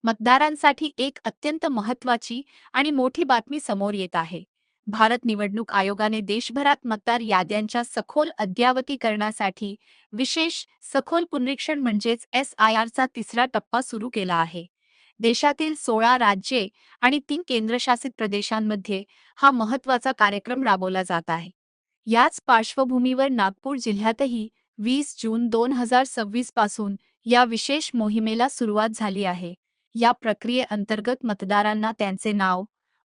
मतदारांसाठी एक अत्यंत महत्त्वाची आणि मोठी बातमी समोर येत आहे. भारत निवडणूक आयोगाने देशभरात मतदार याद्यांच्या सखोल अद्ययावतीकरणासाठी विशेष सखोल पुनरीक्षण म्हणजेच SIRचा तिसरा टप्पा सुरू केला आहे. देशातील 16 राज्ये आणि 3 केंद्रशासित प्रदेशांमध्ये हा महत्त्वाचा कार्यक्रम राबवला जात आहे. याच पार्श्वभूमीवर नागपूर जिल्ह्यातही 20 जून 2026 पासून या विशेष मोहिमेला सुरुवात झाली आहे. या प्रक्रियेअंतर्गत मतदारांना त्यांचे नाव,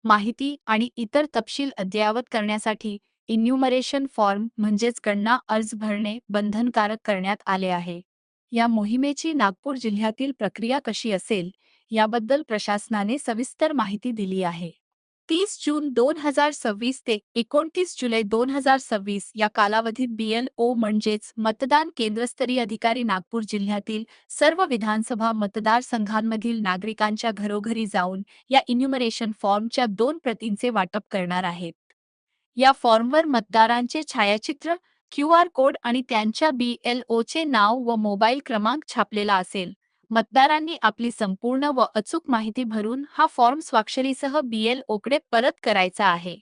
माहिती आणि इतर तपशील अद्ययावत करण्यासाठी इन्युमरेशन फॉर्म म्हणजेच गणना अर्ज भरणे बंधनकारक करण्यात आले आहे. या मोहिमेची नागपूर जिल्ह्यातील प्रक्रिया कशी असेल, याबद्दल प्रशासनाने सविस्तर माहिती दिली आहे. 30 जून 2026 ते 29 जुलै 2026 या कालावधीत BLO म्हणजेच मतदान केंद्रस्तरीय अधिकारी नागपूर जिल्ह्यातील सर्व विधानसभा मतदारसंघांमधील नागरिकांच्या घरोघरी जाऊन या इन्युमरेशन फॉर्मच्या 2 प्रतींचे वाटप करणार आहेत. या फॉर्मवर मतदारांचे छायाचित्र, QR कोड आणि त्यांच्या BLOचे नाव व मोबाईल क्रमांक छापलेला असेल. मतदारांनी आपली संपूर्ण व अचूक माहिती भरून हा फॉर्म स्वाक्षरीसह BLOकडे परत करायचा आहे.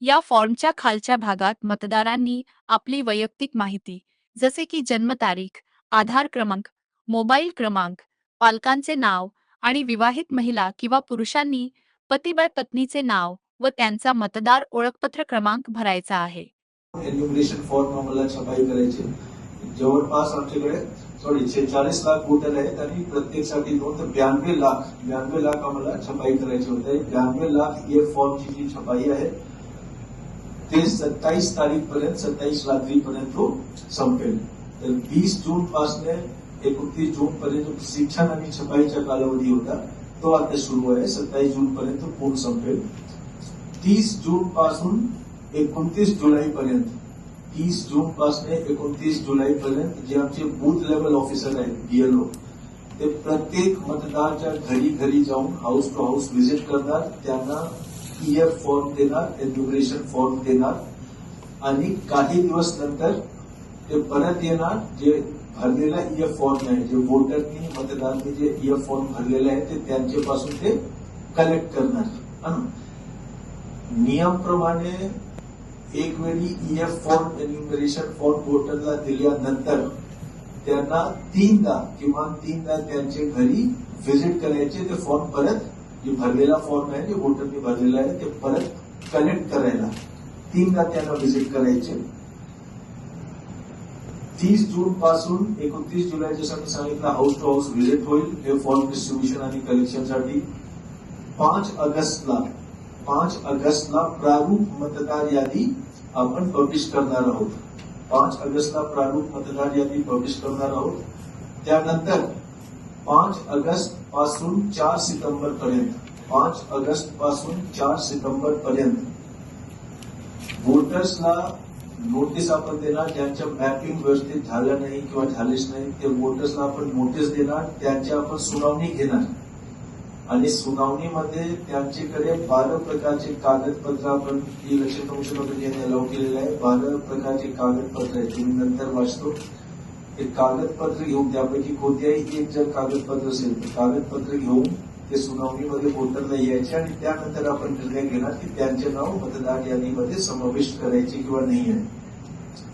या फॉर्मच्या खालच्या भागात मतदारांनी आपली वैयक्तिक माहिती जसे की जन्मतारीख, आधार क्रमांक, मोबाईल क्रमांक, पालकांचे नाव आणि विवाहित महिला किंवा पुरुषांनी पती-पत्नीचे नाव व त्यांचा मतदार ओळखपत्र क्रमांक भरायचा आहे. एन्युमरेशन फॉर्म आम्हाला छपाई करायचे. जवळपास आमच्याकडे 46 लाख वोटर आहेत आणि प्रत्येकासाठी नोंद 92 लाख आम्हाला छपाई करायचे होते. 92 लाख ये फॉर्मची जी छपाई आहे ते 27 तारीख पर्यंत 27 रात्रीपर्यंत तो संपेल. तर 20 जून पासून 29 जून पर्यंत शिक्षण आणि छपाईचा कालावधी होता तो आता सुरू आहे. 27 जून पर्यंत पूर्ण संपेल. 30 जून पासून 29 जुलैपर्यंत 30 जून पासून 29 जुलैपर्यंत जे आमचे बूथ लेवल ऑफिसर आहेत BLO ते प्रत्येक मतदाराच्या घरी जाऊन हाऊस टू हाऊस व्हिजिट करणार. त्यांना EF फॉर्म देणार, एन्युमरेशन फॉर्म देणार आणि काही दिवस नंतर ते परत येणार. जे भरलेला EF फॉर्म आहे, जे वोटरनी मतदारांनी जे EF फॉर्म भरलेला आहे ते त्यांच्यापासून ते कलेक्ट करणार. नियमप्रमाणे एक वेळी EF फॉर्म एन्युमरेशन फॉर्म वोटरला दिल्यानंतर त्यांना किमान तीनदा त्यांच्या घरी व्हिजिट करायचे. ते फॉर्म परत जे भरलेला फॉर्म आहे जे वोटरने भरलेला आहे ते परत कलेक्ट करायला 3दा त्यांना व्हिजिट करायचे. 30 जून पासून 29 जुलैच्या सांगितलं हाऊस टू हाऊस व्हिजिट होईल हे फॉर्म डिस्ट्रीब्युशन आणि कलेक्शनसाठी. 5 ऑगस्टला प्रारूप मतदार यादी आपण पब्लिश करणार आहोत. 5 ऑगस्टला प्रारूप मतदार यादी पब्लिश करणार आहोत. त्यानंतर 5 ऑगस्ट पासून 4 सप्टेंबर पर्यंत 5 ऑगस्ट पासून 4 सप्टेंबर पर्यंत वोटर्सला नोटीस आपण देणार. ज्यांच्या मॅपिंग व्यवस्थित झालं नाही किंवा झालेच नाही ते वोटर्सला आपण नोटीस देणार. त्यांची आपण सुनावणी घेणार आणि सुनावणीमध्ये त्यांच्याकडे 12 प्रकारचे कागदपत्र आपण इलेक्शन कमिशनमध्ये घेणे अलाउ केलेलं आहे. 12 प्रकारचे कागदपत्र आहेत. तुम्ही नंतर वाचतो. ते कागदपत्र घेऊन त्यापैकी कोणत्याही एक जर कागदपत्र असेल तर कागदपत्र घेऊन ते सुनावणीमध्ये वोटरला यायचे आणि त्यानंतर आपण निर्णय घेणार की त्यांचे नाव मतदार यादीमध्ये समाविष्ट करायचे किंवा नाही आहे.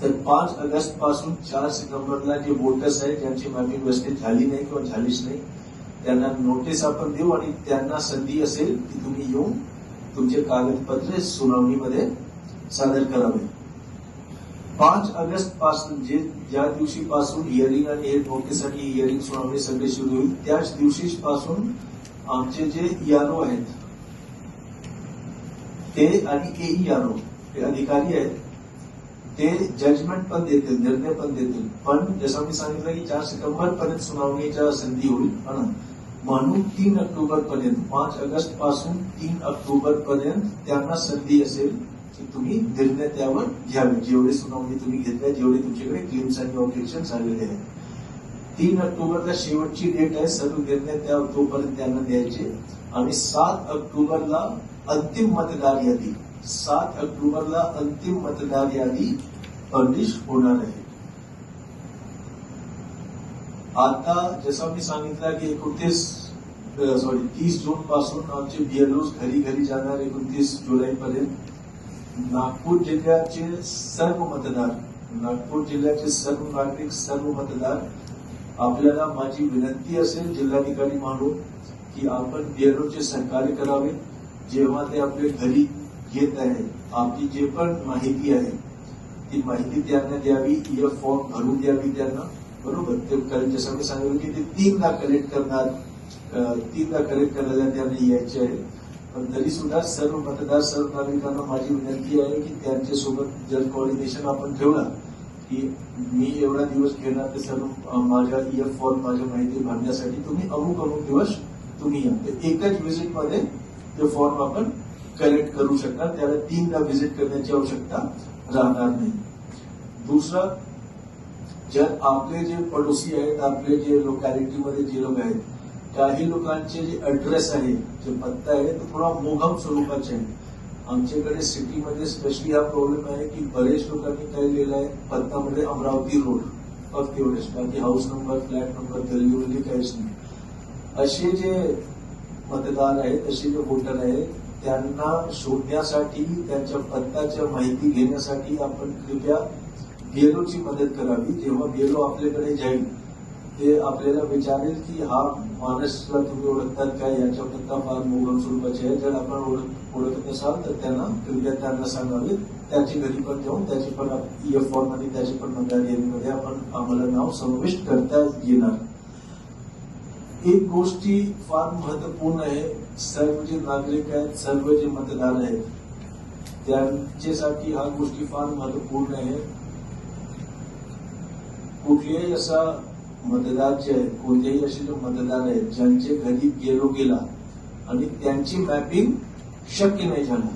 तर 5 ऑगस्ट पासून 4 सप्टेंबरला जे वोटर्स आहेत ज्यांची मॅपिंग व्यवस्थित झाली नाही किंवा झालीच नाही त्यांना नोटीस आपण देऊ आणि त्यांना संधी असेल की तुम्ही येऊन तुमचे कागदपत्र सुनावणीमध्ये सादर करावे. 5 ऑगस्ट पासून ज्या दिवशीपासून हिअरिंग आणि हे नोटीस आणि हिअरिंग सुनावणी सगळे सुरू होईल त्याच दिवशीपासून आमचे जे ERO आहेत ते आणि AERO हे अधिकारी आहेत ते जजमेंट पण देतील, निर्णय पण देतील. पण जसं मी सांगितलं की 4 सप्टेंबर पर्यंत सुनावणीच्या संधी होईल. म्हणून 3 ऑक्टोबर पर्यंत 5 ऑगस्ट पासून 3 ऑक्टोबर पर्यंत त्यांना संधी असेल की तुम्ही निर्णय त्यावर घ्यावे. जेवढे सुनावणी तुम्ही घेतल्या, जेवढे तुमच्याकडे क्लेम्स आणि ऑब्जेक्शन झालेले आहेत. 3 ऑक्टोबरला शेवटची डेट आहे. सर्व निर्णय त्या तोपर्यंत त्यांना द्यायचे आणि 7 ऑक्टोबरला अंतिम मतदार यादी पब्लिश होणार आहे. आता जसं मी सांगितलं की 29 30 जून पासून आमचे बीएलओ घरी घरी जाणार 29 जुलैपर्यंत. नागपूर जिल्ह्याचे सर्व मतदार, नागपूर जिल्ह्याचे सर्व नागरिक, सर्व मतदार, आपल्याला माझी विनंती असेल जिल्हाधिकारी म्हणून की आपण बीएलओचे सहकार्य करावे. जेव्हा ते आपल्या घरी येत आहे, आपली जे पण माहिती आहे ती माहिती त्यांना द्यावी, ईएफ फॉर्म भरून द्यावी त्यांना, बरोबर. ते जसं मी सांगितलं की ते 3दा कलेक्ट करणार, 3दा कलेक्ट करायला त्यांना यायचे आहे. पण तरी सुद्धा सर्व मतदार, सर्व नागरिकांना माझी विनंती आहे की त्यांच्यासोबत जर कोऑर्डिनेशन आपण ठेवला की मी एवढा दिवस घेणार ते सर्व माझ्या ईएफ फॉर्म, माझ्या माहिती भरण्यासाठी तुम्ही अमुक दिवस तुम्ही या. एकच व्हिजिटमध्ये ते फॉर्म आपण कलेक्ट करू शकता. त्याला 3दा व्हिजिट करण्याची आवश्यकता राहणार नाही. दुसरं, जर आपले जे पडोसी आहेत, आपले जे लोकॅलिटीमध्ये जे लोक आहेत, काही लोकांचे जे ऍड्रेस आहे, जे पत्ता आहे, तो थोडा मोघम स्वरूपाचे आहे. आमच्याकडे सिटीमध्ये स्पेशली हा प्रॉब्लेम आहे की बरेच लोकांनी काय लिहिलं आहे पत्तामध्ये अमरावती रोड, फक्त एवढेच, बाकी हाऊस नंबर, फ्लॅट नंबर, गल्ली काहीच नाही. असे जे मतदार आहेत, असे जे वोटर आहेत, त्यांना शोधण्यासाठी, त्यांच्या पत्त्याच्या माहिती घेण्यासाठी आपण कृपया बीएलओची मदत करावी. जेव्हा बीएलओ आपल्याकडे जाईल ते आपल्याला विचारेल की हा माणसला तुम्ही ओळखतात काय, याच्या पत्ता फार मोघम स्वरूपाचे आहे. जर आपण ओळखत असाल तर त्यांना कृपया त्यांना सांगावे. त्याची घरी पण जाऊन त्याची पण ईएफ फॉर्म मध्ये, त्याची पण मतदार यादीमध्ये आपण आम्हाला नाव समाविष्ट करता येणार. एक गोष्टी फार महत्वपूर्ण आहे, सर्व जे नागरिक आहेत, सर्व जे मतदार आहेत, त्यांच्यासाठी हा गोष्टी फार महत्वपूर्ण आहे. कुठल्याही असा मतदार जे आहे, कोणतेही असे जे मतदार आहेत ज्यांचे घरी गेला आणि त्यांची मॅपिंग शक्य नाही झालं.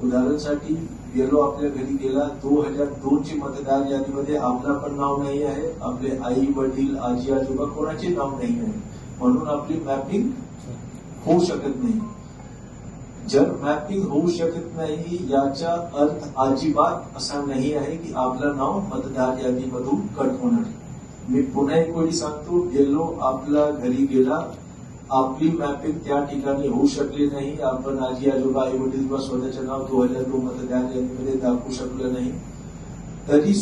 उदाहरणासाठी गेलो आपल्या घरी गेला, 2002 ची मतदार यादीमध्ये आपला पण नाव नाही आहे, आपले आई वडील, आजी आजोबा कोणाचे नाव नाही आहे, म्हणून आपली मॅपिंग होऊ शकत नाही. जर मॅपिंग होऊ शकत नाही याचा अर्थ अजिबात असा नाही आहे की आपलं नाव मतदार यादीमधून कट होणार. मी पुन्हा एक वेळी सांगतो, गेलो आपला घरी गेला, आपली मॅपिंग त्या ठिकाणी होऊ शकली नाही, आपण आजी आजोबा, आई वडील किंवा स्वतःचे नाव 2002 मतदार यादीमध्ये दाखवू शकलं नाही, तरी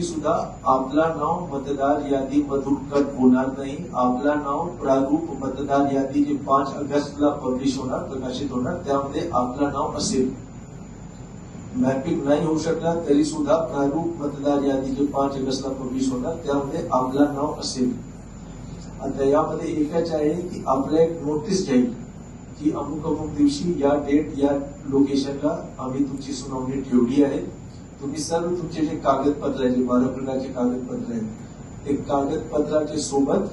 सुद्धा आपला नाव मतदार यादीमधून कट होणार नाही. आपला नाव प्रारूप मतदार यादी जे 5 ऑगस्टला पब्लिश होणार, प्रकाशित होणार, त्यामध्ये आपलं नाव असेल. मॅपिंग नाही होऊ शकला तरी सुद्धा प्रारूप मतदार यादी जे 5 ऑगस्टला पब्लिश होणार, त्यामध्ये आपलं नाव असेल. आता यामध्ये एकच आहे की आपल्या एक नोटीस जाईल की अमुक दिवशी या डेट या लोकेशनला आम्ही तुमची सुनावणी ठेवली आहे. तुम्ही सर्व तुमचे जे कागदपत्र आहे, जे 12 प्रकारचे कागदपत्र आहेत, ते कागदपत्राचे सोबत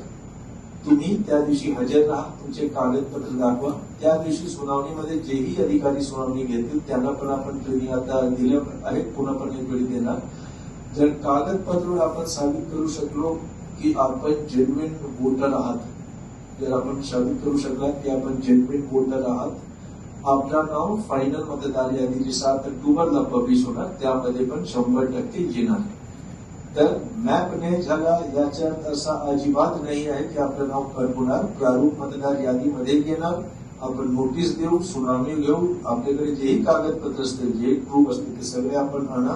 तुम्ही त्या दिवशी हजर राहा, तुमचे कागदपत्र दाखवा. त्या दिवशी सुनावणीमध्ये जेही अधिकारी सुनावणी घेतील त्यांना पण आपण ट्रेनिंग आता दिलं आहे, पुन्हा पण एक वेळी देणार. जर कागदपत्रावर आपण साबित करू शकलो की आपण जेन्युइन वोटर आहात, जर आपण साबित करू शकला की आपण जेन्युइन वोटर आहात, आपलं नाव फायनल मतदार यादी जी 7 ऑक्टोबरला पब्लिश होणार त्यामध्ये पण 100% येणार. तर मॅप नाही झाला याचा अर्थ असा अजिबात नाही आहे की आपलं नाव कट होणार. प्रारूप मतदार यादीमध्ये येणार, आपण नोटीस देऊ, सुनावणी घेऊ, आपल्याकडे जेही कागदपत्र असतील, जे प्रूफ असतील ते सगळे आपण आणा,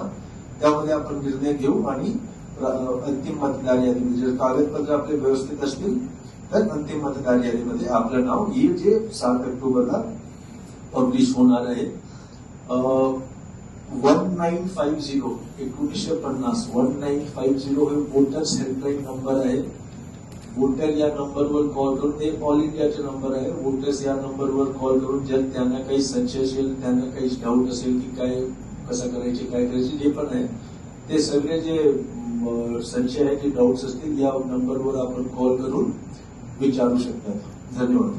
त्यामध्ये आपण निर्णय घेऊ आणि अंतिम मतदार यादीमध्ये जर कागदपत्र आपले व्यवस्थित असतील तर अंतिम मतदार यादीमध्ये आपलं नाव येईल, जे 7 ऑक्टोबरला पब्लिश होणार आहे. 1950 हे वोटर्स हेल्पलाईन नंबर आहे. वोटर या नंबरवर कॉल करून, ते ऑल इंडियाचे नंबर आहे, वोटर्स या नंबरवर कॉल करून जर त्यांना काही संशय असेल, त्यांना काही डाऊट असेल की काय कसं करायचे, काय करायचे, जे पण आहे ते सगळे जे संशय आहे, जे डाऊट्स असतील, या नंबरवर आपण कॉल करून विचारू शकतात. धन्यवाद.